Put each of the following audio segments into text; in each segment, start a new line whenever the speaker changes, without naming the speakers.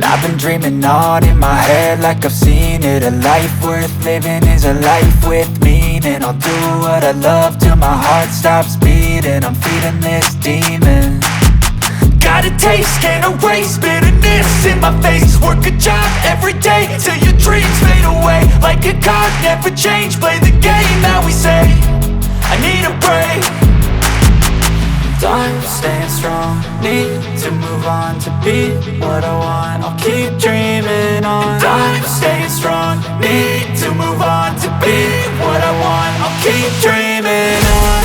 I've been dreaming on in my head like I've seen it. A life worth living is a life with meaning. I'll do what I love till my heart stops beating. I'm feeding this demon. Got a taste, can't erase bitterness in my face. Work a job every day till your dreams fade away. Like a card, never change, play the game that we say. I need a break. I'm staying strong, need to move on to be what I want. I'll keep dreaming on. I'm staying strong, need to move on to be what I want. I'll keep dreaming on.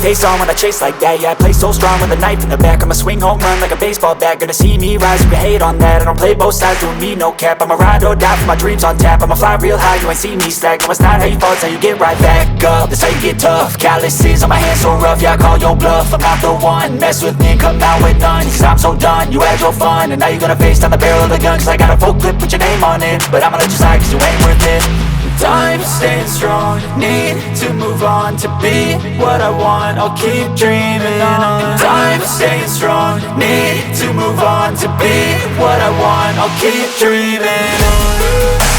Face on when I chase like that. Yeah, I play so strong with a knife in the back. I'ma swing home run like a baseball bat. Gonna see me rise, you can hate on that. I don't play both sides, doing me no cap. I'ma ride or die for my dreams on tap. I'ma fly real high, you ain't see me slack. No, it's not how you fall, it's how you get right back up. That's how you get tough. Calluses on my hands so rough, yeah, I call your bluff. I'm not the one, mess with me and come out with none. Cause I'm so done, you had your fun. And now you're gonna face down the barrel of the gun. Cause I got a full clip with your name on it. But I'ma let you slide cause you ain't worth it. I'm staying strong, need to move on to be what I want. I'll keep dreaming on. I'm staying strong, need to move on to be what I want. I'll keep dreaming on.